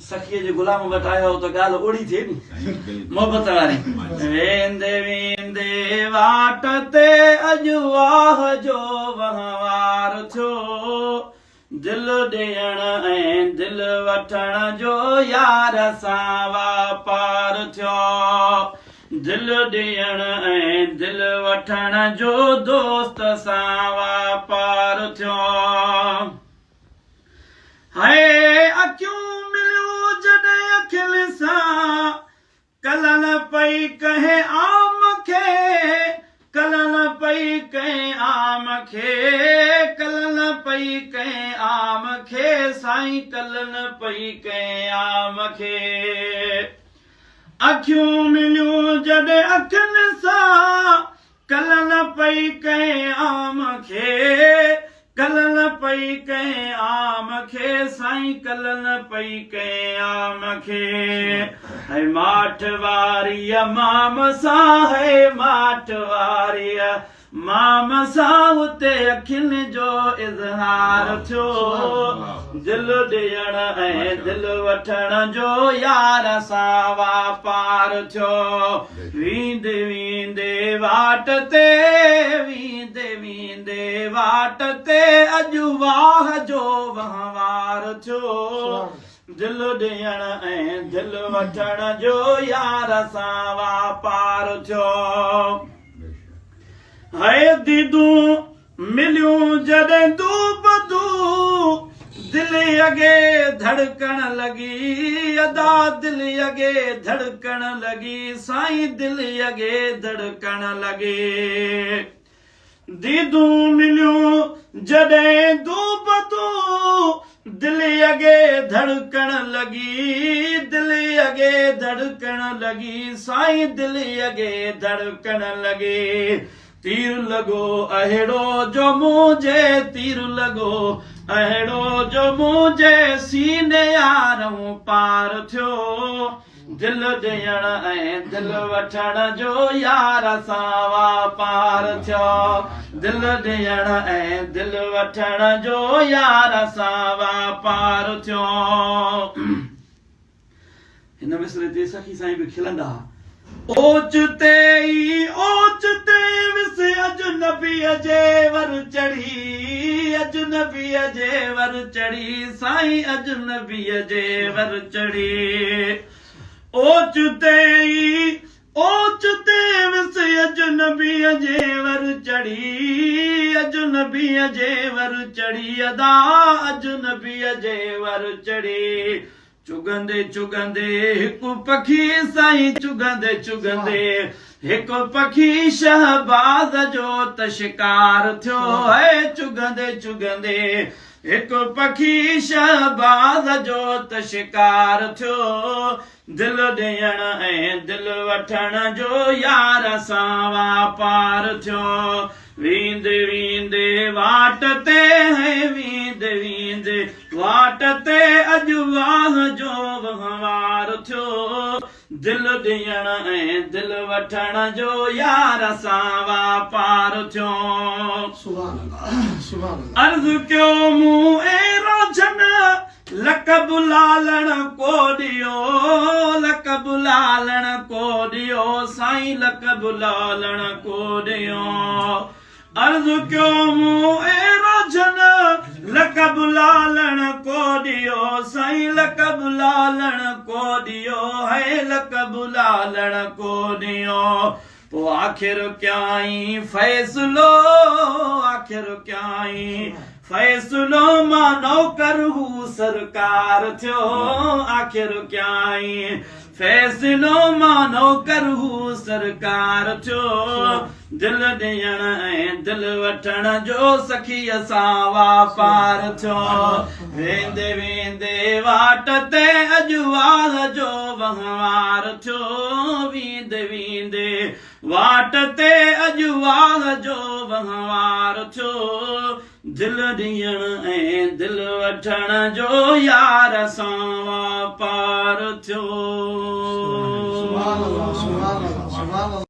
सखीअ जे गुलाम वटि आयो त ॻाल्हि ओड़ी थिए नी मोहबत वारी। वेंदे वेंदे वाट ते अॼु वाह जो वहिंवार थियो, दिल ॾियण ऐं दिल वठण जो यार सां वापार थियो, दिल ॾियण ऐं दिल वठण जो दोस्त सां वापार थियो। हाय अखियूं मिलियूं जॾहिं अखियुनि सां, कलन पई कंहिं आम खे, कलन पई कंहिं आम खे, कलन पई कंहिं आम खे, साईं कलन पई कंहिं आम खे। अखियूं मिलियूं जॾहिं अखियुनि सां, कलन पई कंहिं आम खे, कलन पई कंहिं आम खे, साईं कलन पई कंहिं आम खे। है माठ वारीअ माम सां, है माठ वारीअ माम सां, उते अखियुनि जो इज़हार थियो, दिल ॾियण ऐं दिल वठण जो यार सां वापार थियो। वींदे वींदे वाट ते, वींदे वींदे वाट ते अॼु वाह जो वहिंवार थियो, दिल ॾियण ऐं दिल वठण जो यार सां वापार थियो। हाय दीदूं मिलियूं जॾहिं तूं बदू, दिल अॻे धड़कण लॻी, अदा दिल अॻे धड़कण लॻी, साईं दिल अॻे धड़कण लॻी। दीदूं मिलियूं जॾहिं तूं बदू, दिल अॻे धड़कण लॻी, दिल अॻे धड़कण लॻी, साईं दिल अॻे धड़कण लॻी। तीर लॻो अहिड़ो जो मुंहिंजे, तीर लॻो अहिड़ो जो मुंहिंजे सीने यारूं पार थियो, दिल ॾियण ऐं दिल वठण जो यार सां वापार थियो, दिल ॾियण ऐं दिल वठण जो यार सां वापार थियो। हिन मिसरे ते सखी साईं बि खिलंदा। ओचिते ई ओचिते विस अजनबीअ जे वर चढ़ी, अजनबीअ जे वर चढ़ी, साईं अजनबीअ जे वर चढ़ी। ओचिते ई ओचिते विस अजनबीअ जे वर चढ़ी, अजनबीअ जे वर चढ़ी, अदा अजनबीअ जे वर चढ़ी। चुगंदे चुगंदे हिकु पखी, साईं चुगंदे चुगंदे हिकु पखी, शहबाज़ जो त शिकार थियो, है चुगंदे चुगंदे हिकु पखी, शहबाज़ जो त शिकार थियो, दिल ॾियण ऐं दिल वठण जो यार सां वापार थियो। वींदे वींदे वाट ते, है वींदे वींदे वाट ते अॼु वाह जो वहिंवार थियो, दिल ॾियण ऐं दिल वठण जो यार सां वापार थियो। अर्ज़ु कयो मूं ए रोशन, लक़ब लालण को ॾियो, लक़ब लालण को ॾियो, साईं लक़ब लालण को ॾियो। अर्ज़ु कयो मूं ए रोशन, लक़ब लालण को ॾियो, साईं लक़ब लालण को ॾियो, है लक़ब लालण को ॾियो। पोइ आख़िर कयाईं फ़ैसिलो, आख़िर कयाईं फ़ैसिलो, मां नौकर हू सरकार थियो, आख़िर कयाईं फ़ैसिलो, मां नौकर हू सरकार थियो, दिल ॾियण ऐं दिल वठण जो सखीअ सां वापार थियो। वेंदे वेंदे वाट ते अॼु वाह जो वहिंवार थियो, वींदे वींदे वाट ते अॼु वाह जो वहिंवार थियो, दिल ॾियण ऐं दिल वठण जो यार सां वापार थियो।